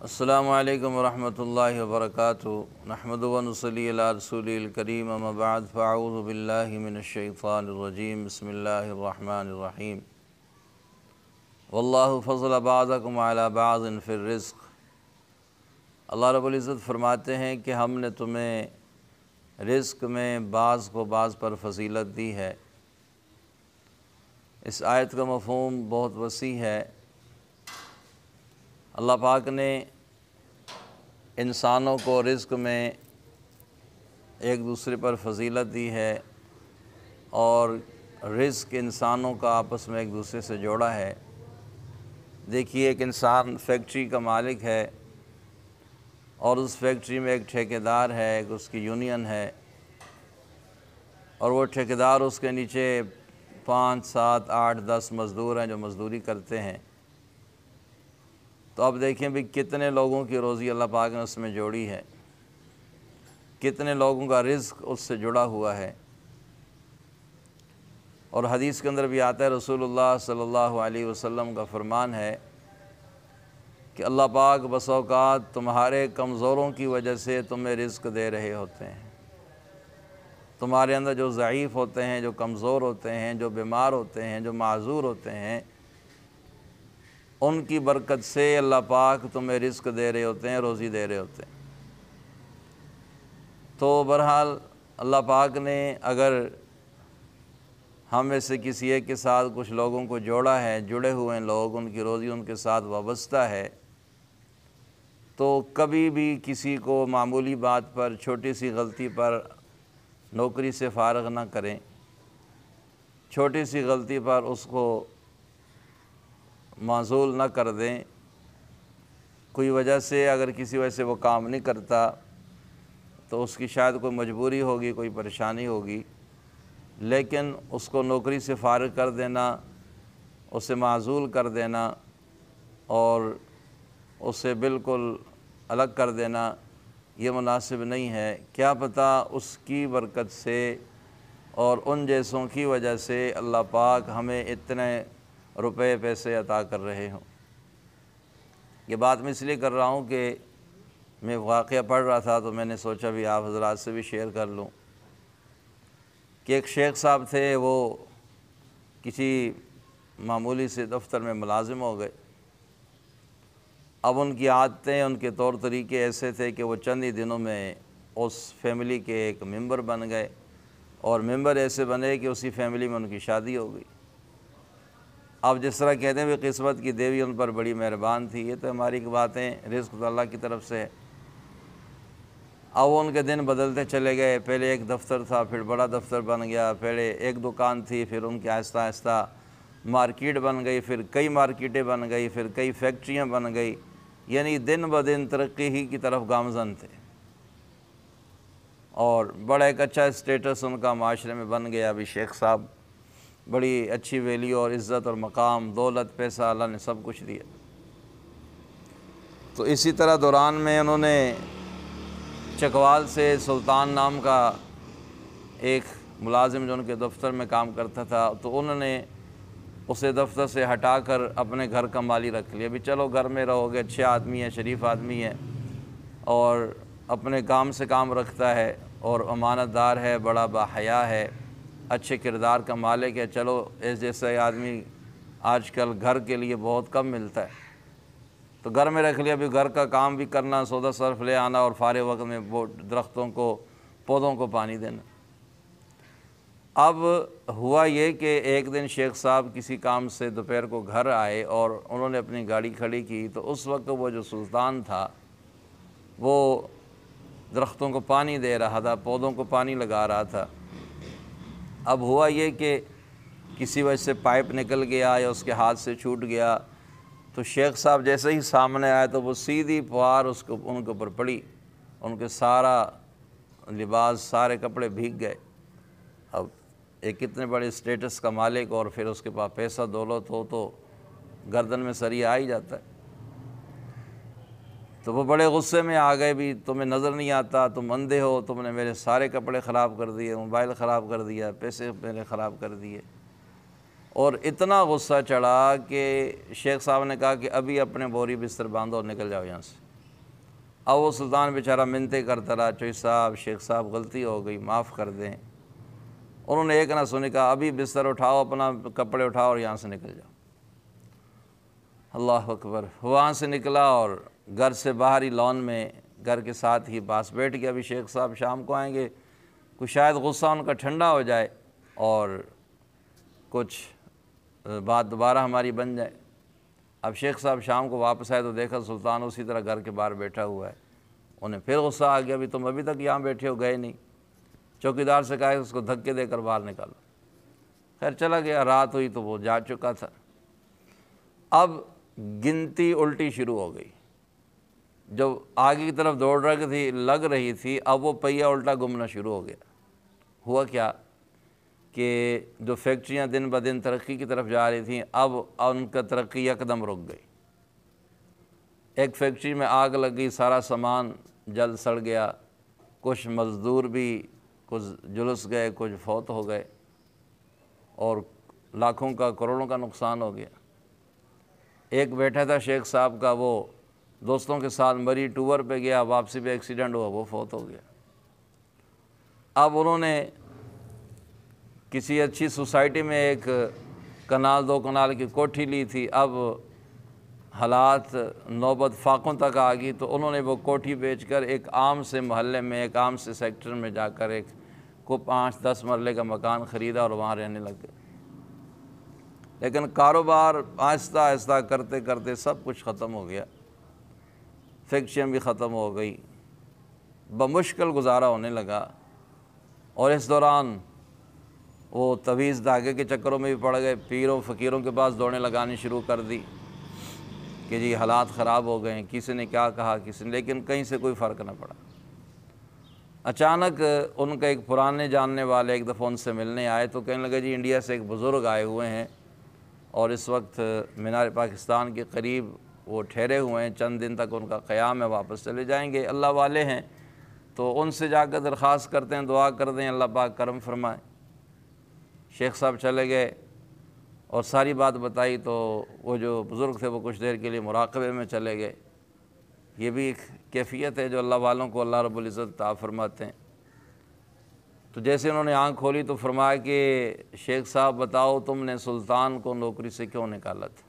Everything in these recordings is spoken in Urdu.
السلام علیکم ورحمۃ اللہ وبرکاتہ نحمد و نصلی علی رسول الکریم اما بعد فاعوذ باللہ من الشیطان الرجیم بسم اللہ الرحمن الرحیم واللہ فضل بعضکم علی بعض فی الرزق۔ اللہ رب العزت فرماتے ہیں کہ ہم نے تمہیں رزق میں بعض کو بعض پر فضیلت دی ہے۔ اس آیت کا مفہوم بہت وسیع ہے۔ اللہ پاک نے انسانوں کو رزق میں ایک دوسرے پر فضیلت دی ہے اور رزق انسانوں کا آپس میں ایک دوسرے سے جوڑا ہے۔ دیکھیے، ایک انسان فیکٹری کا مالک ہے اور اس فیکٹری میں ایک ٹھیکیدار ہے، ایک اس کی یونین ہے، اور وہ ٹھیکیدار اس کے نیچے 5 7 8 10 مزدور ہیں جو مزدوری کرتے ہیں۔ تو اب دیکھیں بھی کتنے لوگوں کی روزی اللہ پاک نے اس میں جوڑی ہے، کتنے لوگوں کا رزق اس سے جڑا ہوا ہے۔ اور حدیث کے اندر بھی آتا ہے، رسول اللہ صلی اللہ علیہ وسلم کا فرمان ہے کہ اللہ پاک بس اوقات تمہارے کمزوروں کی وجہ سے تمہیں رزق دے رہے ہوتے ہیں۔ تمہارے اندر جو ضعیف ہوتے ہیں، جو کمزور ہوتے ہیں، جو بیمار ہوتے ہیں، جو معذور ہوتے ہیں، ان کی برکت سے اللہ پاک تمہیں رزق دے رہے ہوتے ہیں، روزی دے رہے ہوتے ہیں۔ تو بہرحال اللہ پاک نے اگر ہم میں سے کسی ایک کے ساتھ کچھ لوگوں کو جوڑا ہے، جڑے ہوئے ہیں لوگ، ان کی روزی ان کے ساتھ وابستہ ہے، تو کبھی بھی کسی کو معمولی بات پر، چھوٹی سی غلطی پر نوکری سے فارغ نہ کریں۔ چھوٹی سی غلطی پر اس کو معزول نہ کر دیں۔ کوئی وجہ سے اگر کسی وجہ سے وہ کام نہیں کرتا تو اس کی شاید کوئی مجبوری ہوگی، کوئی پریشانی ہوگی، لیکن اس کو نوکری سے فارغ کر دینا، اسے معزول کر دینا اور اسے بالکل الگ کر دینا یہ مناسب نہیں ہے۔ کیا پتہ اس کی برکت سے اور ان جیسوں کی وجہ سے اللہ پاک ہمیں اتنے روپے پیسے عطا کر رہے ہوں۔ یہ بات میں اس لیے کر رہا ہوں کہ میں واقعہ پڑھ رہا تھا تو میں نے سوچا بھی آپ حضرات سے بھی شیئر کر لوں کہ ایک شیخ صاحب تھے، وہ کسی معمولی سے دفتر میں ملازم ہو گئے۔ اب ان کی عادتیں، ان کے طور طریقے ایسے تھے کہ وہ چند ہی دنوں میں اس فیملی کے ایک ممبر بن گئے، اور ممبر ایسے بنے کہ اسی فیملی میں ان کی شادی ہو گئی۔ اب جس طرح کہتے ہیں بھی قسمت کی دیوی ان پر بڑی مہربان تھی، یہ تو ہماری باتیں، رزق تو اللہ کی طرف سے ہے۔ اب ان کے دن بدلتے چلے گئے، پہلے ایک دفتر تھا، پھر بڑا دفتر بن گیا، پہلے ایک دکان تھی، پھر ان کی آہستہ آہستہ مارکیٹ بن گئی، پھر کئی مارکیٹیں بن گئی، پھر کئی فیکٹریاں بن گئی، یعنی دن بدن ترقی ہی کی طرف گامزن تھے، اور بڑا ایک اچھا اسٹیٹس ان کا معاشرے میں بن گیا۔ ابھی شیخ صاحب بڑی اچھی ویلیو اور عزت اور مقام، دولت، پیسہ اللہ نے سب کچھ دیا۔ تو اسی طرح دوران میں انہوں نے چکوال سے سلطان نام کا ایک ملازم جو ان کے دفتر میں کام کرتا تھا، تو انہوں نے اسے دفتر سے ہٹا کر اپنے گھر کا مالی رکھ لیا۔ بھی چلو گھر میں رہو گے، اچھے آدمی ہے، شریف آدمی ہے، اور اپنے کام سے کام رکھتا ہے، اور امانت دار ہے، بڑا باحیا ہے، اچھے کردار کا مالک ہے، چلو اس جیسا آدمی آج کل گھر کے لیے بہت کم ملتا ہے، تو گھر میں رکھ لیا۔ بھی گھر کا کام بھی کرنا، سودا صرف لے آنا، اور فارغ وقت میں وہ درختوں کو، پودوں کو پانی دینا۔ اب ہوا یہ کہ ایک دن شیخ صاحب کسی کام سے دوپہر کو گھر آئے اور انہوں نے اپنی گاڑی کھڑی کی، تو اس وقت وہ جو سلطان تھا وہ درختوں کو پانی دے رہا تھا، پودوں کو پانی لگا رہا تھا۔ اب ہوا یہ کہ کسی وجہ سے پائپ نکل گیا یا اس کے ہاتھ سے چھوٹ گیا، تو شیخ صاحب جیسے ہی سامنے آئے تو وہ سیدھی پھوار ان کے اوپر پڑی، ان کے سارا لباس، سارے کپڑے بھیگ گئے۔ اب ایک کتنے بڑے اسٹیٹس کا مالک، اور پھر اس کے پاس پیسہ دولت ہو تو گردن میں سری آ ہی جاتا ہے۔ تو وہ بڑے غصے میں آ گئے، بھی تمہیں نظر نہیں آتا، تم اندھے ہو، تم نے میرے سارے کپڑے خراب کر دیے، موبائل خراب کر دیا، پیسے میرے خراب کر دیے۔ اور اتنا غصہ چڑھا کہ شیخ صاحب نے کہا کہ ابھی اپنے بوری بستر باندھو اور نکل جاؤ یہاں سے۔ اب وہ سلطان بیچارہ منتیں کرتا رہا، چوئی صاحب، شیخ صاحب غلطی ہو گئی، معاف کر دیں۔ انہوں نے ایک نہ سنی، کہا ابھی بستر اٹھاؤ، اپنا کپڑے اٹھاؤ اور یہاں سے نکل جاؤ۔ اللہ اکبر۔ وہاں سے نکلا اور گھر سے باہر ہی لان میں گھر کے ساتھ ہی پاس بیٹھ گیا، ابھی شیخ صاحب شام کو آئیں گے، کچھ شاید غصہ ان کا ٹھنڈا ہو جائے اور کچھ بات دوبارہ ہماری بن جائے۔ اب شیخ صاحب شام کو واپس آئے تو دیکھا سلطان اسی طرح گھر کے باہر بیٹھا ہوا ہے۔ انہیں پھر غصہ آ گیا، ابھی تم ابھی تک یہاں بیٹھے ہو، گئے نہیں۔ چوکیدار سے کہا کہ اس کو دھکے دے کر باہر نکالو۔ خیر چلا گیا، رات ہوئی تو وہ جا چکا تھا۔ اب گنتی الٹی شروع ہو گئی، جب آگے کی طرف دوڑ لگ رہی تھی، اب وہ پہیہ الٹا گھومنا شروع ہو گیا۔ ہوا کیا کہ جو فیکٹریاں دن بدن ترقی کی طرف جا رہی تھیں، اب ان کا ترقی یکدم رک گئی۔ ایک فیکٹری میں آگ لگ گئی، سارا سامان جل سڑ گیا، کچھ مزدور بھی کچھ جلس گئے، کچھ فوت ہو گئے، اور لاکھوں کا کروڑوں کا نقصان ہو گیا۔ ایک بیٹھا تھا شیخ صاحب کا، وہ دوستوں کے ساتھ مری ٹور پہ گیا، واپسی پہ ایکسیڈنٹ ہوا، وہ فوت ہو گیا۔ اب انہوں نے کسی اچھی سوسائٹی میں ایک کنال 2 کنال کی کوٹھی لی تھی، اب حالات نوبت فاقوں تک آ گئی، تو انہوں نے وہ کوٹھی بیچ کر ایک عام سے محلے میں، ایک عام سے سیکٹر میں جا کر ایک کو 5-10 مرلے کا مکان خریدا اور وہاں رہنے لگ گئے۔ لیکن کاروبار آہستہ آہستہ کرتے کرتے سب کچھ ختم ہو گیا، فیکٹریاں بھی ختم ہو گئی، بمشکل گزارا ہونے لگا۔ اور اس دوران وہ تویز دھاگے کے چکروں میں بھی پڑ گئے، پیروں فقیروں کے پاس دوڑنے لگانی شروع کر دی کہ جی حالات خراب ہو گئے ہیں، کسی نے کیا کہا کسی نے، لیکن کہیں سے کوئی فرق نہ پڑا۔ اچانک ان کا ایک پرانے جاننے والے ایک دفعہ ان سے ملنے آئے تو کہنے لگے جی انڈیا سے ایک بزرگ آئے ہوئے ہیں اور اس وقت مینار پاکستان کے قریب وہ ٹھہرے ہوئے ہیں، چند دن تک ان کا قیام ہے، واپس چلے جائیں گے، اللہ والے ہیں، تو ان سے جا کر درخواست کرتے ہیں، دعا کر دیں اللہ پاک کرم فرمائے۔ شیخ صاحب چلے گئے اور ساری بات بتائی، تو وہ جو بزرگ تھے وہ کچھ دیر کے لیے مراقبے میں چلے گئے۔ یہ بھی ایک کیفیت ہے جو اللہ والوں کو اللہ رب العزت عطا فرماتے ہیں۔ تو جیسے انہوں نے آنکھ کھولی تو فرمایا کہ شیخ صاحب بتاؤ تم نے سلطان کو نوکری سے کیوں نکالا تھا؟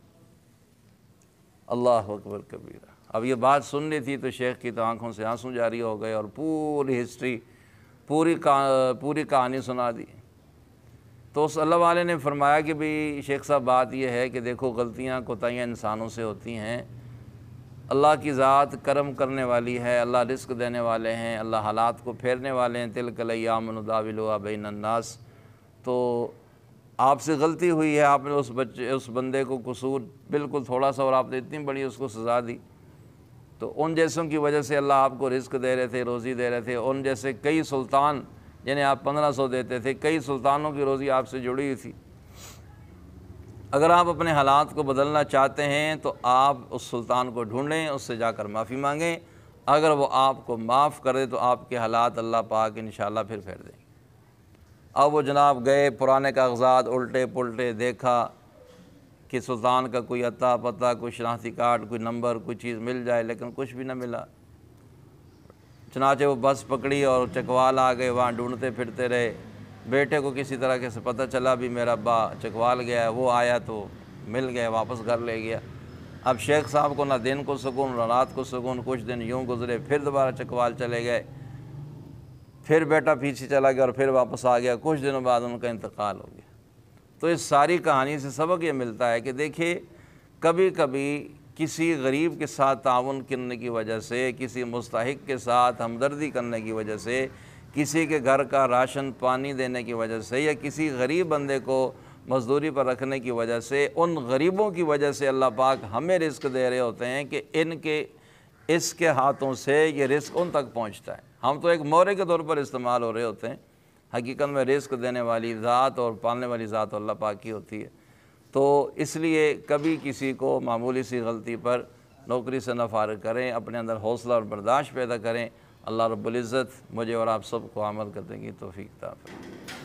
اللہ اکبر کبیرہ۔ اب یہ بات سن لی تھی تو شیخ کی تو آنکھوں سے آنسو جاری ہو گئے اور پوری ہسٹری، پوری کہانی سنا دی۔ تو اس اللہ والے نے فرمایا کہ بھئی شیخ صاحب بات یہ ہے کہ دیکھو غلطیاں کوتاہیاں انسانوں سے ہوتی ہیں، اللہ کی ذات کرم کرنے والی ہے، اللہ رزق دینے والے ہیں، اللہ حالات کو پھیرنے والے ہیں، تلک الایام نداولها بین الناس۔ تو آپ سے غلطی ہوئی ہے، آپ نے اس بندے کو قصور بالکل تھوڑا سا اور آپ نے اتنی بڑی اس کو سزا دی، تو ان جیسوں کی وجہ سے اللہ آپ کو رزق دے رہے تھے، روزی دے رہے تھے۔ ان جیسے کئی سلطان جنہیں آپ 1500 دیتے تھے، کئی سلطانوں کی روزی آپ سے جڑی ہوئی تھی۔ اگر آپ اپنے حالات کو بدلنا چاہتے ہیں تو آپ اس سلطان کو ڈھونڈیں، اس سے جا کر معافی مانگیں، اگر وہ آپ کو معاف کر دے تو آپ کے حالات اللہ پاک انشاءاللہ پھر پھیر دیں گے۔ اب وہ جناب گئے، پرانے کاغذات الٹے پلٹے، دیکھا کہ سلطان کا کوئی عطا پتہ، کوئی شناختی کارڈ، کوئی نمبر، کوئی چیز مل جائے، لیکن کچھ بھی نہ ملا۔ چنانچہ وہ بس پکڑی اور چکوال آ گئے، وہاں ڈھونڈتے پھرتے رہے۔ بیٹے کو کسی طرح سے پتہ چلا بھی میرا ابا چکوال گیا ہے، وہ آیا تو مل گئے، واپس گھر لے گیا۔ اب شیخ صاحب کو نہ دن کو سکون نہ رات کو سکون، کچھ دن یوں گزرے، پھر دوبارہ چکوال چلے گئے، پھر بیٹا پیچھے چلا گیا اور پھر واپس آ گیا، کچھ دنوں بعد ان کا انتقال ہو گیا۔ تو اس ساری کہانی سے سبق یہ ملتا ہے کہ دیکھیے کبھی کبھی کسی غریب کے ساتھ تعاون کرنے کی وجہ سے، کسی مستحق کے ساتھ ہمدردی کرنے کی وجہ سے، کسی کے گھر کا راشن پانی دینے کی وجہ سے، یا کسی غریب بندے کو مزدوری پر رکھنے کی وجہ سے، ان غریبوں کی وجہ سے اللہ پاک ہمیں رزق دے رہے ہوتے ہیں کہ اس کے ہاتھوں سے یہ رزق ان تک پہنچتا ہے۔ ہم تو ایک مورے کے طور پر استعمال ہو رہے ہوتے ہیں، حقیقت میں رزق دینے والی ذات اور پالنے والی ذات اللہ پاک کی ہوتی ہے۔ تو اس لیے کبھی کسی کو معمولی سی غلطی پر نوکری سے نہ فارغ کریں، اپنے اندر حوصلہ اور برداشت پیدا کریں۔ اللہ رب العزت مجھے اور آپ سب کو عمل کرنے کی توفیق عطا فرمائے۔